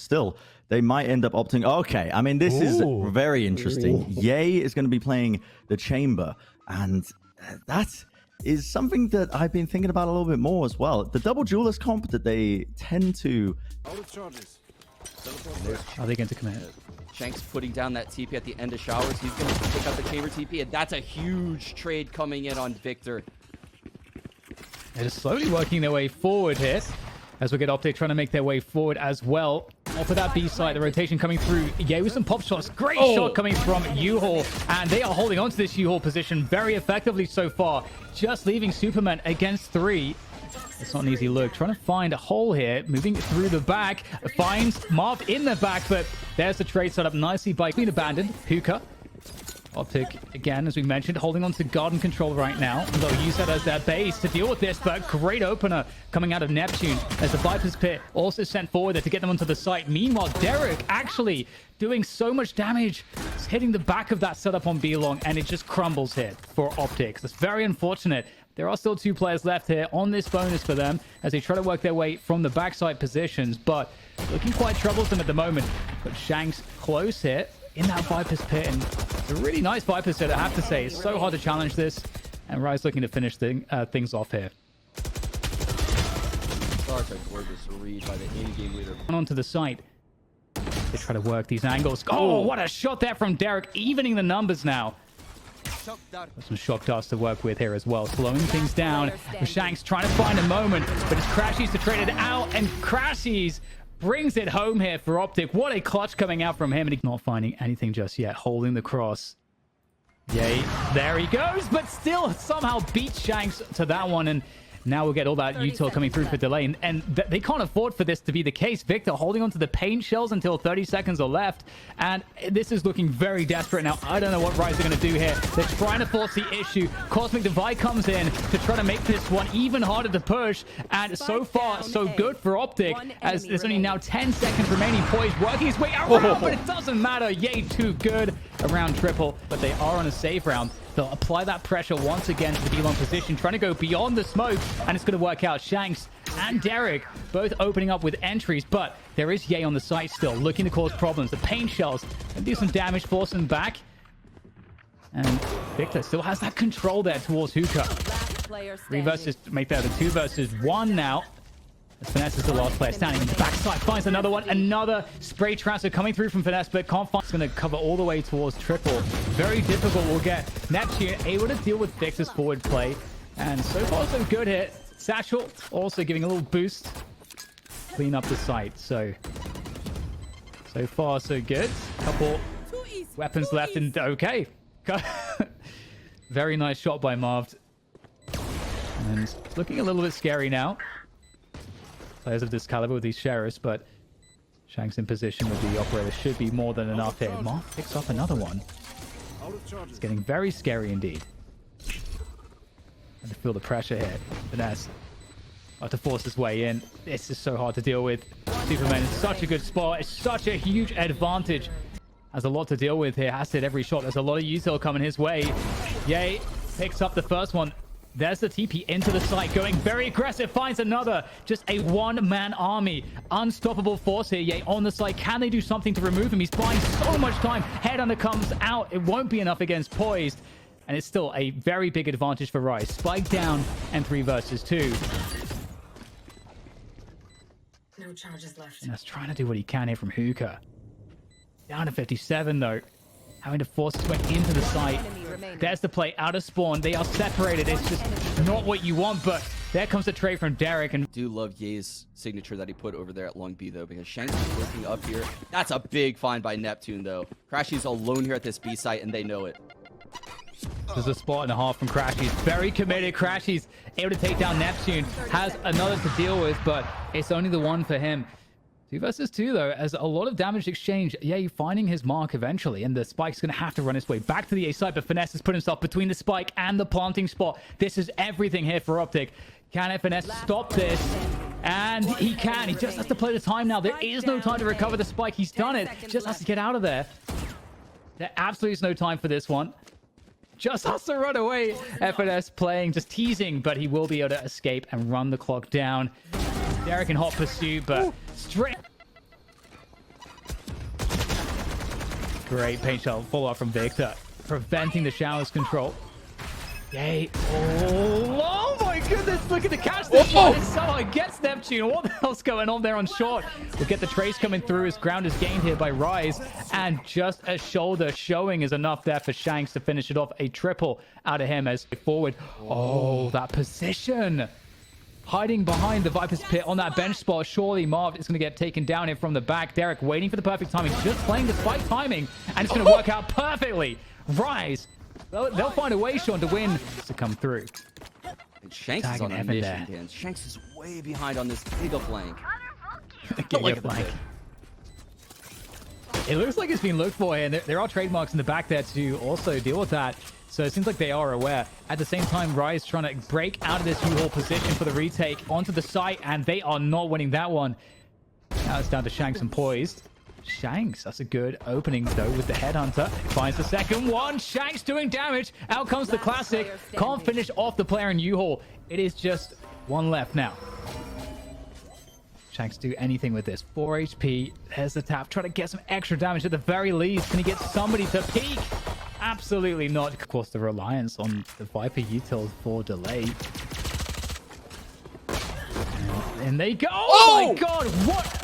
still, they might end up opting. Okay, I mean, this is very interesting. Ye is going to be playing the chamber, and that is something that I've been thinking about a little bit more as well. The double duelist comp that they tend to... Are they going to commit? Shanks putting down that TP at the end of showers. He's going to pick up the chamber TP, and that's a huge trade coming in on Victor. They're just slowly working their way forward here. As we get OpTic trying to make their way forward as well. Off of that B side, the rotation coming through. Yeah, with some pop shots. Great shot coming from U-Haul. And they are holding on to this U-Haul position very effectively so far. Just leaving Superman against 3. It's not an easy look. Trying to find a hole here. Moving through the back. Finds Marv in the back, but there's the trade set up nicely by Queen Abandoned. Hookah. OpTic, again, as we mentioned, holding on to Garden Control right now. They'll use that as their base to deal with this, but great opener coming out of Neptune as the Viper's Pit also sent forward there to get them onto the site. Meanwhile, Derek actually doing so much damage. It's hitting the back of that setup on B-Long, and it just crumbles here for OpTic. That's very unfortunate. There are still 2 players left here on this bonus for them as they try to work their way from the backside positions, but looking quite troublesome at the moment. But Shanks close here in that Viper's Pit, and it's a really nice Viper's Pit, I have to say. It's so hard to challenge this, and Rise looking to finish things off here. Such a gorgeous read by the in-game leader. Onto the site. They try to work these angles. Oh, what a shot there from Derek, evening the numbers now. There's some shock dust to work with here as well, slowing things down. Shanks trying to find a moment, but it's Crashies to trade it out, and Crashies brings it home here for OpTic. What a clutch coming out from him, and he's not finding anything just yet. Holding the cross. Yay, there he goes, but still somehow beats Shanks to that one, and now we'll get all that util coming through for delay, and they can't afford for this to be the case. Victor holding on to the paint shells until 30 seconds are left, and this is looking very desperate now. I don't know what Rise are going to do here. They're trying to force the issue. Cosmic Divide comes in to try to make this one even harder to push, and so far, so good for OpTic, as there's only now 10 seconds remaining. Poise working his way around, but it doesn't matter. Yay, too good around triple, but they are on a save round. They'll apply that pressure once again to the D-Long position, trying to go beyond the smoke, and it's going to work out. Shanks and Derek both opening up with entries, but there is Ye on the site still, looking to cause problems. The paint shells can do some damage, force them back. And Victor still has that control there towards Hookah. 3 versus, make that a 2 versus 1 now. As Finesse is the last player standing in the backside, finds another one. Another spray transfer coming through from Finesse, but can't find. It's going to cover all the way towards triple. Very difficult. We'll get Neptune able to deal with Victor's forward play. And so far, so good here. Satchel also giving a little boost. Clean up the site. So far, so good. Couple weapons left, and okay. Very nice shot by Marv. And it's looking a little bit scary now. Players of this caliber with these sheriffs, but Shanks in position with the operator should be more than enough here. Marv picks up another one. It's getting very scary indeed. And to feel the pressure here. Finesse about to force his way in. This is so hard to deal with. Superman in such a good spot. It's such a huge advantage. Has a lot to deal with here. Has to hit every shot. There's a lot of util coming his way. Yay, picks up the first one. There's the TP into the site, going very aggressive, finds another. Just a one-man army. Unstoppable force here, Yay, on the site. Can they do something to remove him? He's buying so much time. Headhunter comes out. It won't be enough against Poised. And it's still a very big advantage for Rice. Spike down and 3 versus 2. No charges left. And that's trying to do what he can here from Hookah. Down to 57, though. Having to force his way into the site. There's the play out of spawn. They are separated. It's just not what you want, but there comes the trade from Derek. And I do love Ye's signature that he put over there at Long B, though, because Shanks is working up here. That's a big find by Neptune, though. Crashy's alone here at this B site, and they know it. There's a spot and a half from Crashies. Very committed. Crashies able to take down Neptune. Has another to deal with, but it's only the one for him. 2 versus 2, though, as a lot of damage exchange. Yeah, you're finding his mark eventually, and the Spike's going to have to run his way back to the A side, but Finesse has put himself between the Spike and the planting spot. This is everything here for OpTic. Can Finesse stop this? And he can. He just has to play the time now. There is no time to recover the Spike. He's done it. Just has to get out of there. There absolutely is no time for this one. Just has to run away. FNS playing, just teasing, but he will be able to escape and run the clock down. Derek in hot pursuit, but straight. Great paint shell follow-up from Victor, preventing the shower's control. Yay. Oh my goodness, look at the catch this shot. Somehow gets Neptune. What the hell's going on there on short? We'll get the trace coming through as ground is gained here by Rise. And just a shoulder showing is enough there for Shanks to finish it off. A triple out of him as forward. Oh, that position. Hiding behind the Viper's pit on that bench spot. Surely Marv is going to get taken down here from the back. Derek waiting for the perfect timing. Just playing the spike timing. And it's going to work out perfectly. Rise. They'll find a way, Sean, to win to come through. And Shanks is on a mission, Dan. Shanks is way behind on this giga flank. Giga flank. It looks like it's been looked for here, and there are trademarks in the back there to also deal with that. So it seems like they are aware. At the same time, Rise trying to break out of this U-haul position for the retake onto the site, and they are not winning that one. Now it's down to Shanks and Poised. Shanks, that's a good opening though with the headhunter. Finds the second one. Shanks doing damage. Out comes the classic. Can't finish off the player in U-haul. It is just one left now. Shanks do anything with this. 4 HP. There's the tap. Try to get some extra damage at the very least. Can he get somebody to peek? Absolutely not. Of course, the reliance on the Viper util for delay. And they go. Oh my god, what?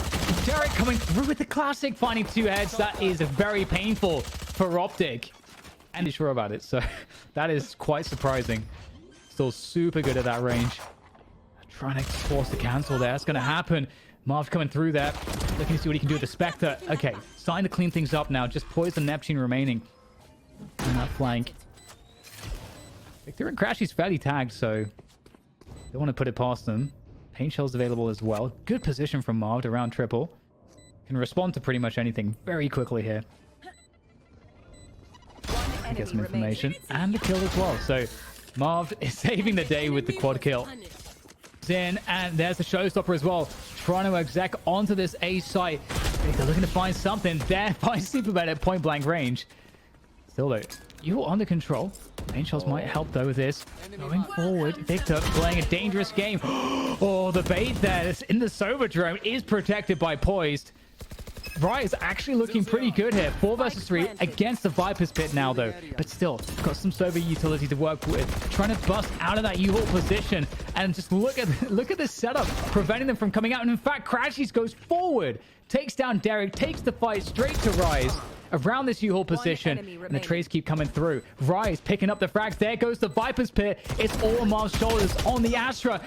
Derek coming through with the classic, finding 2 heads. That is very painful for OpTic. And he's sure about it, so that is quite surprising. Still super good at that range. Trying to force the cancel there. That's going to happen. Marv coming through there. Looking to see what he can do with the Spectre. Okay, starting to clean things up now. Just Poise and Neptune remaining on that flank. Victor and Crashy's fairly tagged, so don't want to put it past them. Paint shell's available as well. Good position from Marv to round triple. Can respond to pretty much anything very quickly here. Get some information and the kill as well. So Marv is saving the day with the quad kill. In, and there's the showstopper as well. Trying to exec onto this A site. They're looking to find something there by Superman at point blank range. Still though, you're under control. Paint shells might help though with this. Going forward, Victor playing a dangerous game. Oh, the bait there that's in the Sovadrome is protected by Poised. Rise actually looking pretty good here. 4 versus 3 against the Viper's pit now though. But still, got some Sova utility to work with. Trying to bust out of that U-haul position. And just look at this setup, preventing them from coming out. And in fact, Crashies goes forward. Takes down Derek, takes the fight straight to Rise. Around this U-haul position, and the trays keep coming through. Rise picking up the frags. There goes the Viper's pit. It's all on Marv's shoulders on the Astra.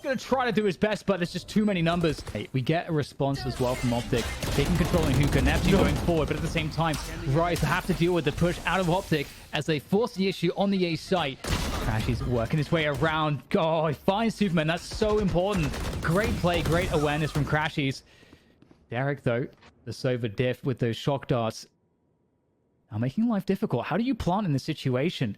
Gonna try to do his best, but there's just too many numbers. Hey, we get a response as well from OpTic. Taking control in Hookah. Neptune going forward, but at the same time, Rise have to deal with the push out of OpTic as they force the issue on the A site. Crashy's working his way around. Oh, he finds Superman. That's so important. Great play, great awareness from Crashies. Derek, though, the Sova diff with those shock darts. Now making life difficult. How do you plant in this situation?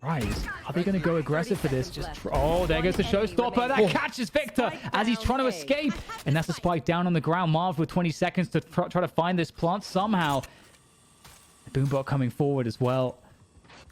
Rise, are they going to go aggressive for this? Oh, there goes the showstopper. That catches Victor as he's trying to escape. And that's a spike down on the ground. Marv with 20 seconds to try to find this plant somehow. The Boombot coming forward as well.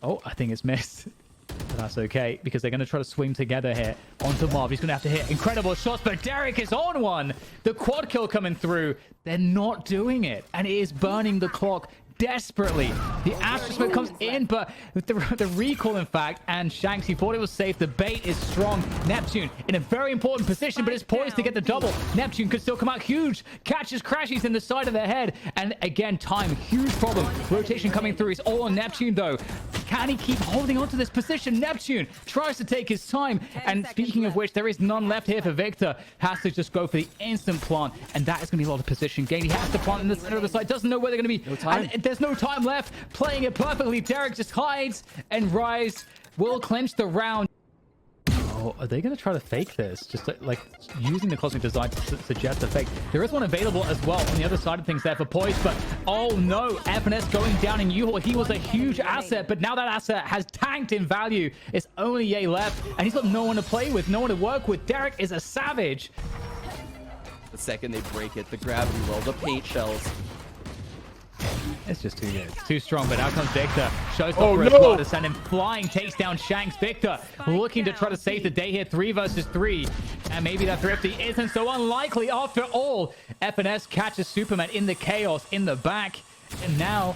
Oh, I think it's missed. But that's okay, because they're going to try to swing together here onto Marv. He's going to have to hit incredible shots, but Derek is on one. The quad kill coming through. They're not doing it, and it is burning the clock desperately. The Astra Smoke comes in, but with the recall, in fact, and Shanks, he thought it was safe. The bait is strong. Neptune in a very important position, but it's poised to get the double. Neptune could still come out huge. Catches Crashies in the side of the head. And again, time, huge problem. Rotation coming through. He's all on Neptune, though. Can he keep holding on to this position? Neptune tries to take his time. And speaking of which, there is none left here for Victor. Has to just go for the instant plant. And that is going to be a lot of position gain. He has to plant in the center of the side. Doesn't know where they're going to be. No time. And there's no time left. Playing it perfectly. Derek just hides. And Rise will clinch the round. Oh, are they going to try to fake this? Just like using the Cosmic Design to suggest a fake. There is one available as well on the other side of things there for Poise, but oh no, FNS going down in U-haul. He was a huge asset, but now that asset has tanked in value. It's only Ye left, and he's got no one to play with, no one to work with. Derek is a savage. The second they break it, the gravity well, the paint shells. It's just too good. It's too strong, but out comes Victor. Showstopper as well to send him flying. Takes down Shanks. Victor looking to try to save the day here. 3 versus 3. And maybe that Thrifty isn't so unlikely after all. FNS catches Superman in the chaos in the back. And now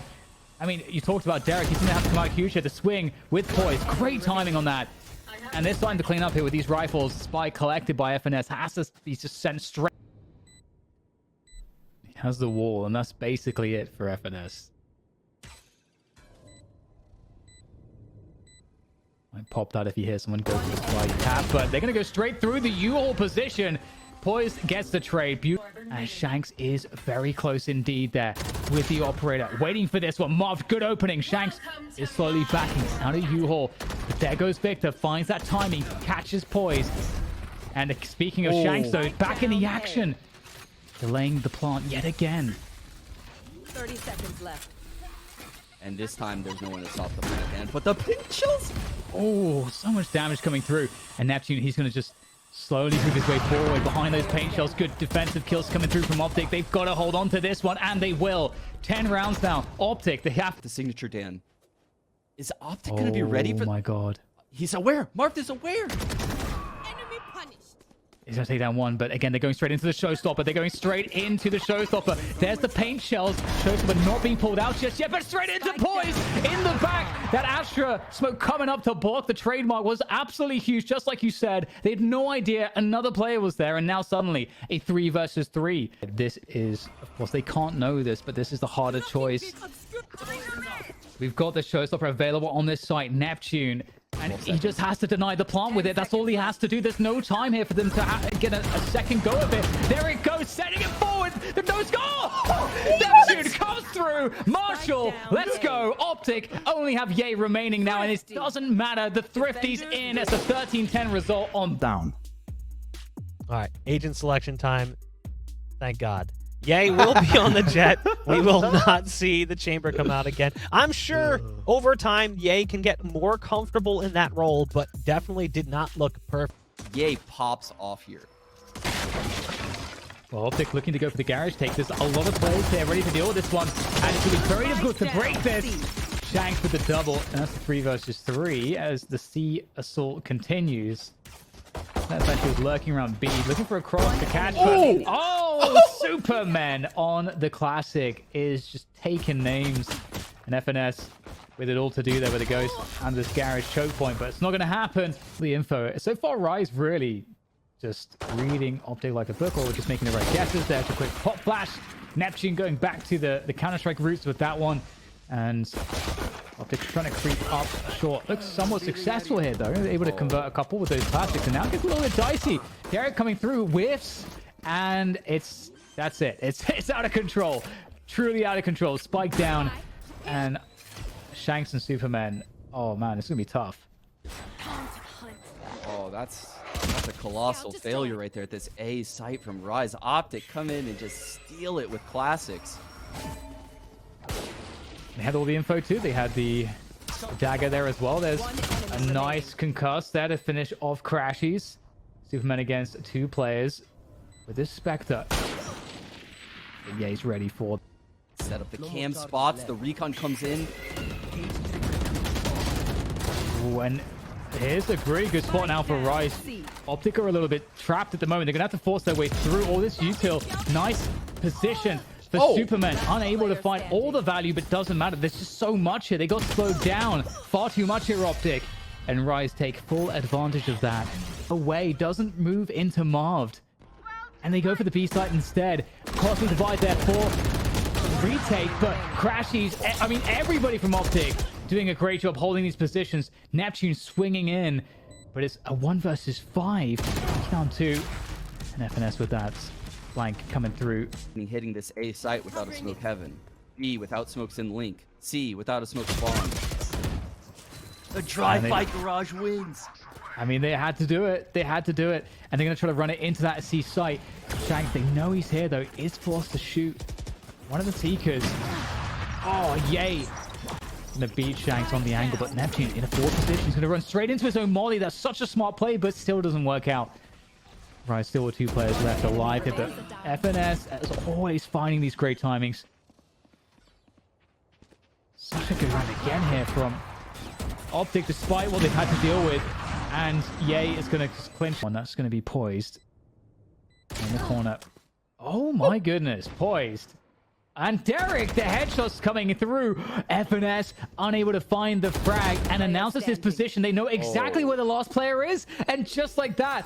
I mean, you talked about Derek. He's going to have to come out huge here to swing with poise. Great timing on that. And they're starting to clean up here with these rifles. Spike collected by FNS. He's just sent straight. He has the wall, and that's basically it for FNS. Might pop that if you hear someone go for the spike tap, but they're going to go straight through the U-Haul position. Poise gets the trade. And Shanks is very close indeed there with the operator. Waiting for this one. Marv, good opening. Shanks is slowly backing out of U-Haul. But there goes Victor. Finds that timing. Catches Poise. And speaking of Shanks, though, back in the action. Delaying the plant yet again. 30 seconds left. And this time, there's no one to stop the plant again. But the pink chills. Oh, so much damage coming through. And Neptune, he's going to just slowly move his way forward behind those paint shells. Good defensive kills coming through from OpTic. They've got to hold on to this one, and they will. 10 rounds now. OpTic, they have the signature, Dan. Is OpTic going to be ready for... Oh, my God. He's aware. Marv is aware. Enemy punished. He's going to take down one, but again, they're going straight into the showstopper. They're going straight into the showstopper. There's the paint shells. Showstopper not being pulled out just yet, but straight into Poise in the back. That Astra smoke coming up to block the trademark was absolutely huge, just like you said. They had no idea another player was there, and now suddenly a 3 versus 3. This is, of course, they can't know this, but this is the harder choice. We've got the showstopper available on this site, Neptune. And he just has to deny the plant with it. That's all he has to do. There's no time here for them to get a second go of it. There it goes, setting it forward. The nose go. Oh, Neptune comes through. Marshall, let's go. OpTic only have Ye remaining now, and it doesn't matter. The Thrifty's in. It's a 13-10 result on Down. All right, agent selection time. Thank God. Ye will be on the jet. We will not see the chamber come out again. I'm sure over time, Ye can get more comfortable in that role, but definitely did not look perfect. Ye pops off here. Well, OpTic looking to go for the garage take. There's a lot of players there ready to deal with this one. And it's going to be very difficult to break this. Shanks with the double. And that's the 3 versus 3 as the C assault continues. That's actually lurking around B, looking for a cross to catch. Superman on the classic is just taking names. And FNS with it all to do there with the ghost and this garage choke point, but it's not going to happen. The info so far, Rise really just reading OpTic like a book, or just making the right guesses. There's a quick pop flash. Neptune going back to the Counter-Strike roots with that one. And OpTic trying to creep up short. Looks somewhat successful here, though. Able to convert a couple with those classics. And now it gets a little bit dicey. Derek coming through, whiffs. And that's it. It's out of control. Truly out of control. Spike down. And Shanks and Superman. Oh, man, it's going to be tough. Oh, that's a colossal failure right there at this A site from Rise. OpTic come in and just steal it with classics. They had all the info too. They had the dagger there as well. There's a nice concuss there to finish off Crashies. Superman against 2 players with this Spectre. Yeah, he's ready for. Set up the cam spots. The recon comes in. Ooh, and here's a very good spot now for Rise. OpTic are a little bit trapped at the moment. They're going to have to force their way through all this util. Nice position for Superman. Unable to find all the value, but doesn't matter. There's just so much here. They got slowed down. Far too much here, OpTic. And Rise take full advantage of that. Away, doesn't move into Marved. And they go for the B site instead. Costly divide there for retake, but Crashies, I mean, everybody from OpTic doing a great job holding these positions. Neptune swinging in, but it's a 1 versus 5. Down 2. And FNS with that flank coming through. Hitting this A site without a smoke heaven. B without smokes in link. C without a smoke spawn. The drive-by garage wins. I mean, they had to do it. They had to do it. And they're going to try to run it into that C site. Shanks, they know he's here, though. Is forced to shoot one of the Seekers. Oh, yay. Going to beat Shanks on the angle, but Neptune in a forward position. He's going to run straight into his own molly. That's such a smart play, but still doesn't work out. Right, still with 2 players left alive here, but FNS, as always, finding these great timings. Such a good round again here from OpTic, despite what they've had to deal with. And Ye is going to clinch one. That's going to be poised in the corner. Oh my goodness, poised. And Derek, the headshots coming through. FNS unable to find the frag and announces his position. They know exactly where the last player is. And just like that,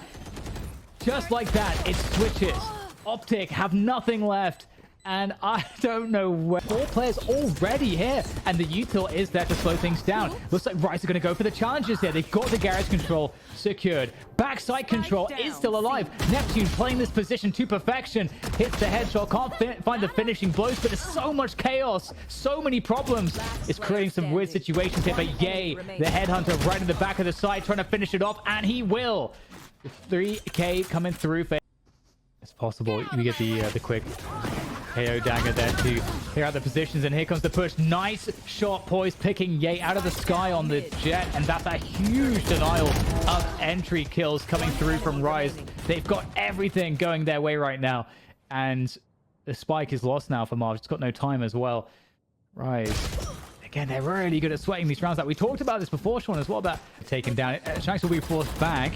it switches. OpTic have nothing left. And I don't know where. 4 players already here. And the util is there to slow things down. Looks like Rise are going to go for the challenges here. They've got the garage control secured. Backside control is still alive. Neptune playing this position to perfection. Hits the headshot. Can't find the finishing blows, but there's so much chaos. So many problems. It's creating some weird situations here. But Yay, the headhunter right in the back of the side trying to finish it off. And he will. The 3K coming through for... It's possible. We get the quick... KO dagger there to clear out the positions, and here comes the push. Nice shot poised, picking Yay out of the sky on the jet, and that's a huge denial of entry kills coming through from Rise. They've got everything going their way right now, and the spike is lost now for Marv. It's got no time as well. Rise, again, they're really good at sweating these rounds. Like we talked about this before, Sean, as well, about taking down. Shanks will be forced back,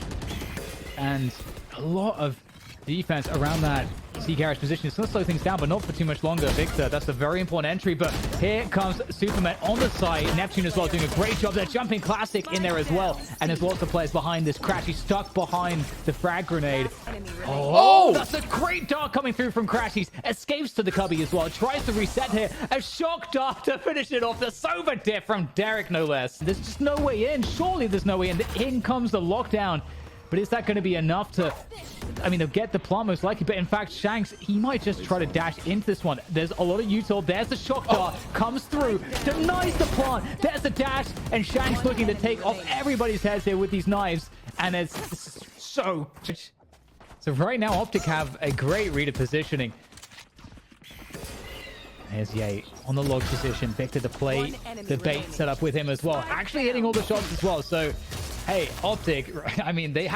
and a lot of defense around that C garage position. It's going to slow things down, but not for too much longer. Victor, that's a very important entry, but here comes Superman on the side. Neptune as well doing a great job. They're jumping classic in there as well, and there's lots of players behind this crash. He's stuck behind the frag grenade. Oh, that's a great dart coming through from Crashies. Escapes to the cubby as well. Tries to reset here. A shock dart to finish it off. The Sober Diff from Derek, no less. There's just no way in. Surely there's no way in. In comes the lockdown. But is that going to be enough to... I mean, they'll get the plant most likely, but in fact, Shanks, he might just try to dash into this one. There's a lot of util. There's the shock dart. Comes through. Denies the plant. There's the dash. And Shanks looking to take off everybody's heads here with these knives. And it's so... So right now, OpTic have a great read of positioning. There's Yay on the log position. Victor to play the bait set up with him as well. Actually hitting all the shots as well. So... Hey, OpTic, I mean, they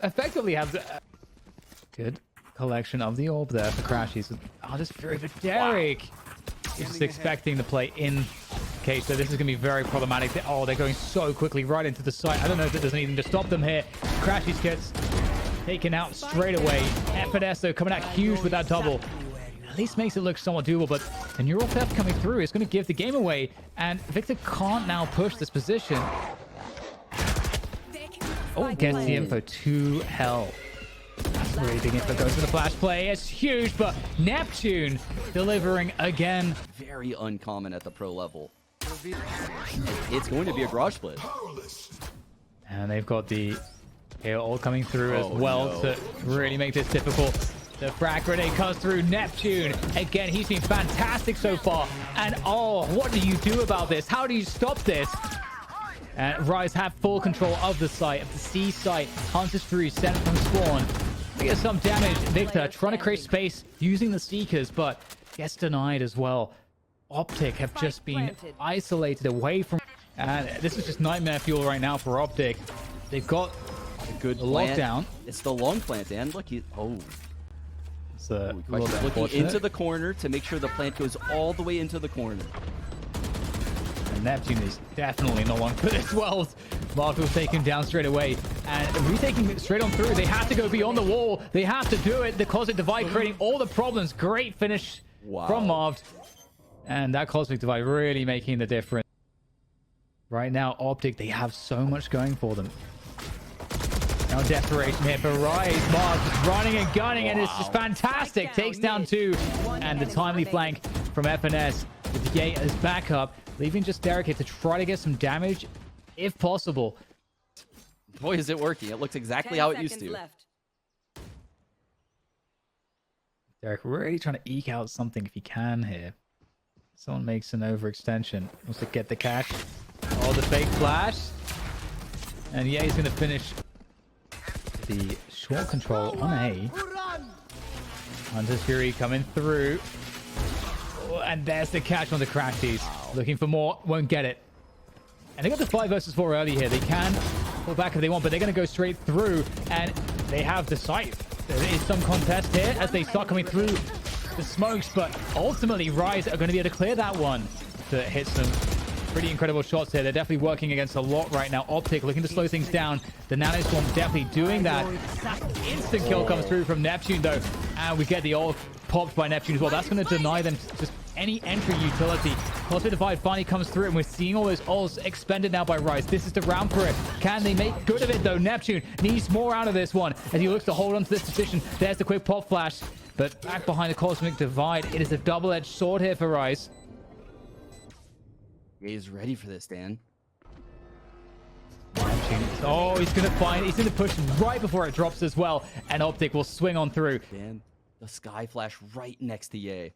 effectively have a good collection of the orb there for Crashies. Oh, this Fury for Derek. He's just expecting to play in case, so this is going to be very problematic. Oh, they're going so quickly right into the site. I don't know if there's anything to stop them here. Crashies gets taken out straight away. FNS, though, coming out huge with that double. At least makes it look somewhat doable, but the neural theft coming through is going to give the game away, and Victor can't now push this position. Oh, gets the info to hell. That's really big info. Goes for the flash play. It's huge, but Neptune delivering again. Very uncommon at the pro level. It's going to be a garage split. And they've got the KO all coming through as well to really make this difficult. The frag grenade comes through. Neptune, again, he's been fantastic so far. And oh, what do you do about this? How do you stop this? Rise have full control of the site, of the C site. Hunter's Fury sent from spawn. We get some damage. Victor trying to create space using the Seekers, but gets denied as well. OpTic have just been isolated away from... And this is just nightmare fuel right now for OpTic. They've got a good lockdown. It's the long plant, and look, It's looking into the corner to make sure the plant goes all the way into the corner. Neptune is definitely not one for this world. Mark will take him down straight away. And retaking it straight on through. They have to go beyond the wall. They have to do it. The Cosmic Divide creating all the problems. Great finish from Marv. And that Cosmic Divide really making the difference. Right now, OpTic, they have so much going for them. Now desperation here for Rise. Marv just running and gunning, and it's just fantastic. Takes down 2. And the timely flank from FNS with Yay as backup. Leaving just Derek here to try to get some damage, if possible. Boy, is it working. It looks exactly how it used to. Derek really trying to eke out something if he can here. Someone makes an overextension. Wants to get the cash. Oh, the fake flash. And yeah, he's going to finish the short control on A. Hunter's Fury coming through. And there's the catch on the Crashies. Looking for more, won't get it. And they got the 5 versus 4 early here. They can pull back if they want, but they're going to go straight through. And they have the sight. There is some contest here as they start coming through the smokes, but ultimately Rise are going to be able to clear that one to hit some Pretty incredible shots here. They're definitely working against a lot right now. OpTic looking to slow things down. The Nano Swarm definitely doing that. Instant kill comes through from Neptune, though. And we get the ult popped by Neptune as well. That's going to deny them just any entry utility. Cosmic Divide finally comes through, and we're seeing all those ults expended now by Rise. This is the round for it. Can they make good of it, though? Neptune needs more out of this one as he looks to hold on to this position. There's the quick pop flash. But back behind the Cosmic Divide, it is a double-edged sword here for Rise. He's ready for this, Dan. Oh, he's going to push right before it drops as well. And OpTic will swing on through. Dan, the Sky Flash right next to Ye.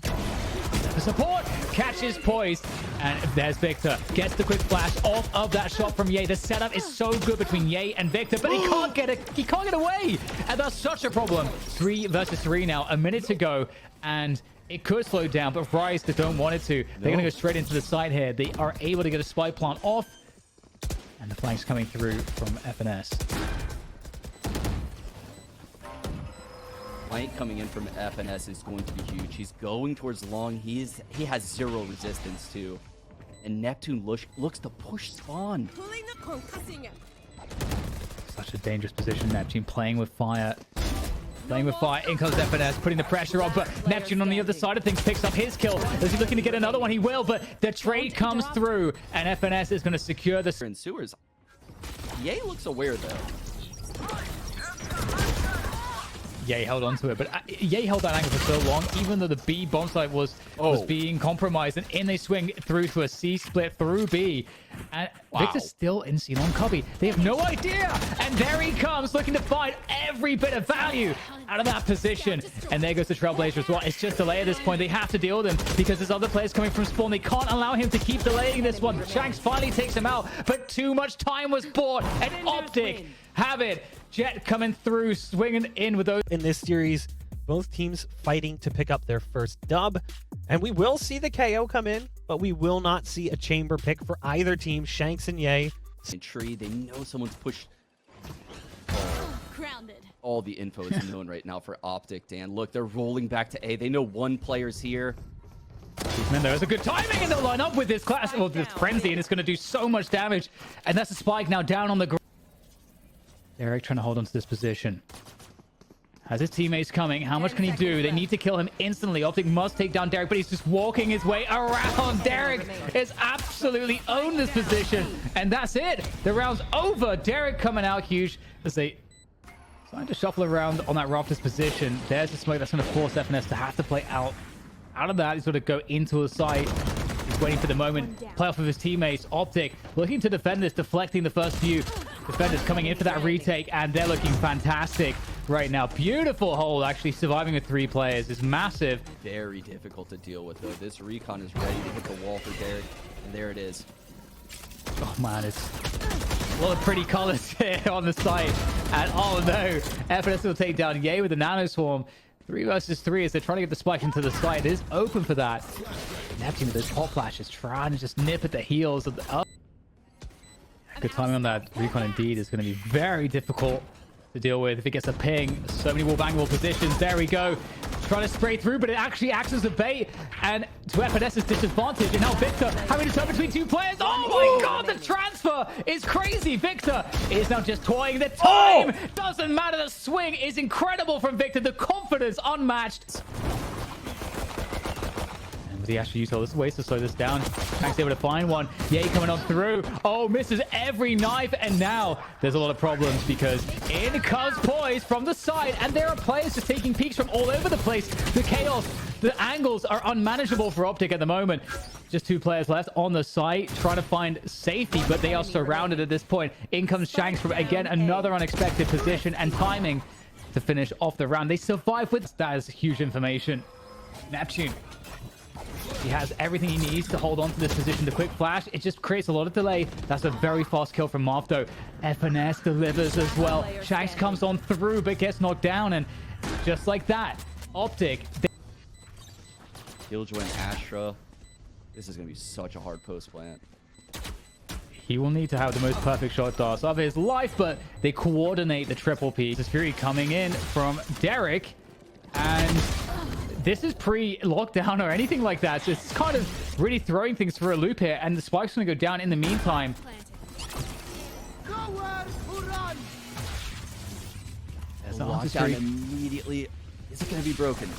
The support catches poise, and there's Victor. Gets the quick flash off of that shot from Ye. The setup is so good between Ye and Victor, but he can't get away. And that's such a problem. 3 versus 3 now, a minute to go, and it could slow down, but Rise, they don't want it to. They're going to go straight into the side here. They are able to get a spy plant off, and the flank's coming through from FNS. Flank coming in from FNS is going to be huge. He's going towards long. He has 0 resistance too. And Neptune looks to push spawn. Such a dangerous position. Neptune playing with fire. In comes FNS, putting the pressure on, but Neptune on the other side of things picks up his kill. Is he looking to get another one? He will, but the trade comes through, and FNS is going to secure the... In sewers. Ye looks aware though. Ye held onto it, but Ye held that angle for so long, even though the B bomb site was being compromised, and in they swing through to a C split through B. And Victor's still in C-long cubby. They have no idea, and there he comes, looking to find every bit of value out of that position. And there goes the Trailblazer as well. It's just delay at this point. They have to deal with him because there's other players coming from spawn. They can't allow him to keep delaying this one. Shanks finally takes him out, but too much time was bought, and OpTic have it. Jet coming through, swinging in with those. In this series, both teams fighting to pick up their first dub. And we will see the KO come in, but we will not see a chamber pick for either team, Shanks and Ye. In tree, they know someone's pushed. Grounded. All the info is known right now for OpTic, Dan. Look, they're rolling back to A. They know one player's here. And there's a good timing, and they'll line up with this class, well, this frenzy, and it's going to do so much damage. And that's a spike now down on the ground. Derek trying to hold on to this position. Has his teammates coming. How much can he do? They need to kill him instantly. OpTic must take down Derek, but he's just walking his way around. Derek has absolutely owned this position. And that's it. The round's over. Derek coming out huge as they trying to shuffle around on that Raptors position. There's the smoke that's going to force FNS to have to play out of that. He's going to go into the side. He's waiting for the moment. Play off of his teammates. OpTic looking to defend this, deflecting the first few defenders coming in for that retake, and they're looking fantastic right now. Beautiful hold, actually surviving with 3 players is massive. Very difficult to deal with though. This recon is ready to hit the wall for Derek, and there it is. Oh man, it's a lot of pretty colors here on the site. And oh no, FNS will take down Ye with the Nano Swarm. 3 versus 3 as they're trying to get the spike into the site. It is open for that. Neptune with those pop flashes trying to just nip at the heels of the... Good timing on that recon indeed is going to be very difficult to deal with if it gets a ping. So many wall-bangable positions. There we go. Trying to spray through, but it actually acts as a bait. And to FNS's disadvantage. And now Victor having to turn between 2 players. Oh my god, the transfer is crazy. Victor is now just toying. The time doesn't matter. The swing is incredible from Victor. The confidence unmatched. He actually used all this ways to slow this down. Shanks able to find one. Ye coming on through. Oh, misses every knife. And now there's a lot of problems because in comes Poise from the side. And there are players just taking peeks from all over the place. The chaos, the angles are unmanageable for OpTic at the moment. Just 2 players left on the site trying to find safety, but they are surrounded at this point. In comes Shanks from, again, another unexpected position and timing to finish off the round. They survive with... That is huge information. Neptune. He has everything he needs to hold on to this position. The quick flash, it just creates a lot of delay. That's a very fast kill from Marv, though. FNS delivers as well. Shanks comes on through, but gets knocked down. And just like that, OpTic... Killjoy and Astra. This is going to be such a hard post plant. He will need to have the most perfect shot dance of his life, but they coordinate the triple P. This Fury coming in from Derek. And... this is pre-lockdown or anything like that. So it's kind of really throwing things for a loop here, and the spike's going to go down in the meantime. There's the Lockdown immediately. Is it going to be broken?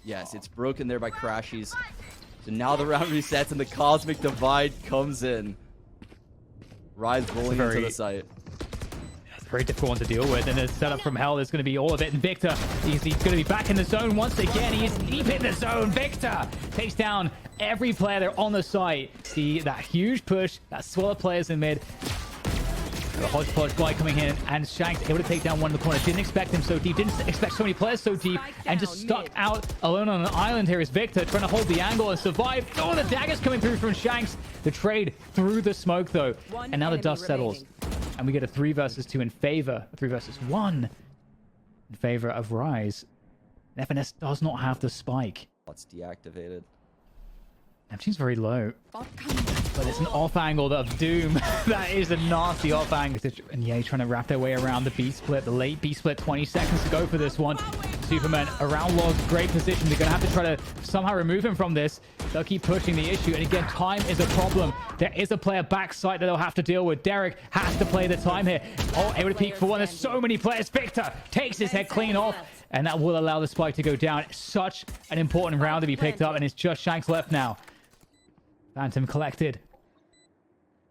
Yes, it's broken there by Crashies. So now the round resets and the Cosmic Divide comes in. Rise rolling into the site. It's a very difficult one to deal with, and the setup from Hell is going to be all of it. And Victor, he's going to be back in the zone once again. He is deep in the zone. Victor takes down every player there on the site. See that huge push, that swell of players in mid. The hodgepodge guy coming in, and Shanks able to take down one in the corner. Didn't expect him so deep, didn't expect so many players so deep, and just stuck out alone on an island here is Victor, trying to hold the angle and survive. Oh, the daggers coming through from Shanks. The trade through the smoke, though. And now the dust settles. And we get a 3 versus 2 in favor, a 3 versus 1 in favor of Rise. And FNS does not have the spike. It's deactivated. Neptune's very low. But it's an off angle of doom. That is a nasty off angle. And yeah, trying to wrap their way around the B split, the late B split. 20 seconds to go for this one. Superman around Log, great position. They're going to have to try to somehow remove him from this. They'll keep pushing the issue. And again, time is a problem. There is a player backside that they'll have to deal with. Derek has to play the time here. Oh, able to peek for one. There's so many players. Victor takes his head clean off. And that will allow the spike to go down. Such an important round to be picked up. And it's just Shanks left now. Phantom collected.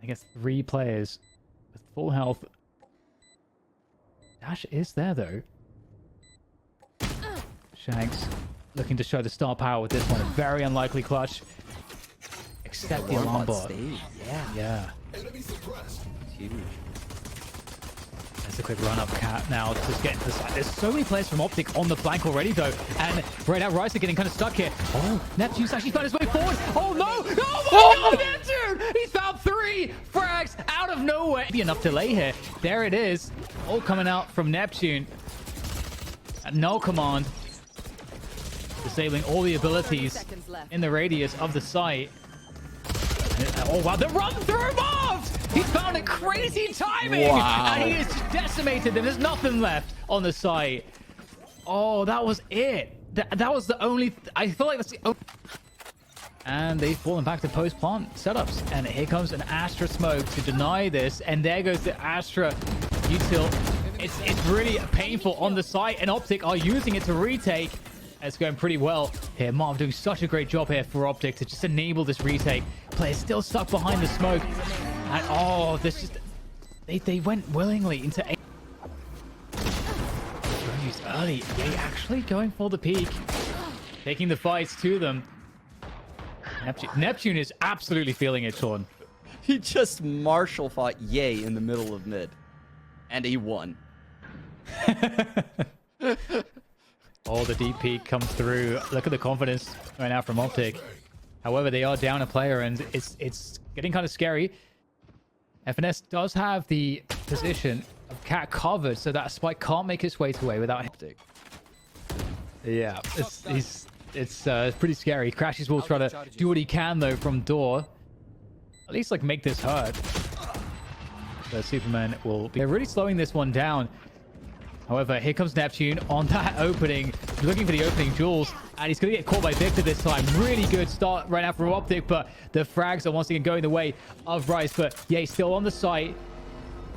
I guess 3 players with full health. Dash is there, though. Shanks looking to show the star power with this one. A very unlikely clutch. Except the alarm bot. Yeah. It's huge. That's a quick run up Cat now to just get into the side. There's so many players from OpTic on the flank already, though. And right now, Rice are getting kind of stuck here. Oh, Neptune's actually found his way forward. Oh, no. Oh, my God, Neptune! He's found 3 frags out of nowhere. Be enough delay here. There it is. All coming out from Neptune. No command. Disabling all the abilities in the radius of the site. Oh, wow. The run through moves! He found a crazy timing! Wow. And he has just decimated them. There's nothing left on the site. Oh, that was it. That was the only... I feel like that's the only... And they've fallen back to post-plant setups. And here comes an Astra smoke to deny this. And there goes the Astra util. It's really painful on the site. And OpTic are using it to retake. It's going pretty well here. Marv doing such a great job here for OpTic to just enable this retake. Players still stuck behind the smoke. And oh, this just... They went willingly into... Used early. They actually going for the peak. Taking the fights to them. Neptune is absolutely feeling it, Sean. He just martial fought Ye in the middle of mid. And he won. Oh, the deep peak comes through. Look at the confidence right now from OpTic. However, they are down a player, and it's getting kind of scary. FNS does have the position of Cat covered, so that spike can't make its way to away without OpTic. Yeah, it's pretty scary. Crashies will try to do what he can, though, from door. At least, like, make this hurt. The Superman will be... They're really slowing this one down. However, here comes Neptune on that opening. Looking for the opening jewels. And he's going to get caught by Victor this time. Really good start right now from OpTic. But the frags are once again going the way of Rice. But yeah, he's still on the site.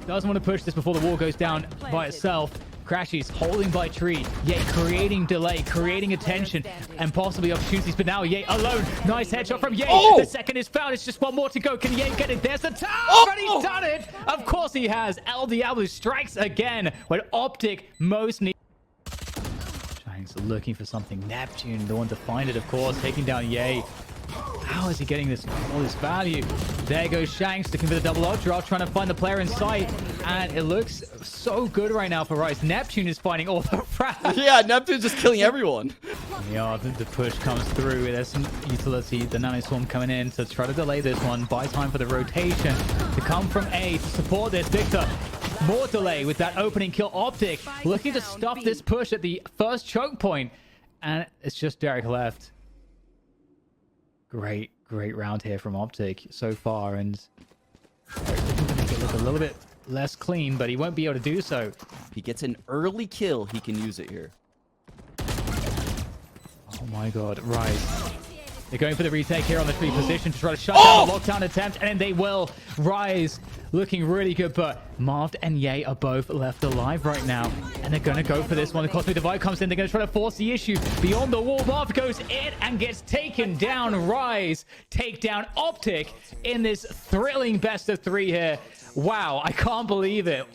Doesn't want to push this before the wall goes down by itself. Crashies holding by tree. Ye creating delay, creating attention, and possibly opportunities. But now Ye alone. Nice headshot from Ye. Oh! The second is found. It's just one more to go. Can Ye get it? There's the tap! Oh! And he's done it! Of course he has. El Diablo strikes again when OpTic most needs. Shanks looking for something. Neptune, the one to find it, of course. Taking down Ye. How is he getting all this value? There goes Shanks looking for the double ultra, trying to find the player in sight. And it looks so good right now for Rice. Neptune is finding all the frags. Yeah, Neptune's just killing everyone. Yeah, the push comes through. There's some utility. The Nanoswarm coming in to try to delay this one. Buy time for the rotation to come from A to support this. Victor, more delay with that opening kill. OpTic looking to stop this push at the first choke point. And it's just Derek left. Great round here from OpTic so far, and make it look a little bit less clean, but he won't be able to do so. If he gets an early kill, he can use it here. Oh my god, Rice. They're going for the retake here on the 3 position to try to shut down the lockdown attempt, and they will. Rise looking really good, but Marved and Ye are both left alive right now, and they're going to go for this one. The Cosmic Divide comes in. They're going to try to force the issue beyond the wall. Marved goes in and gets taken down. Rise take down OpTic in this thrilling best of 3 here. Wow, I can't believe it.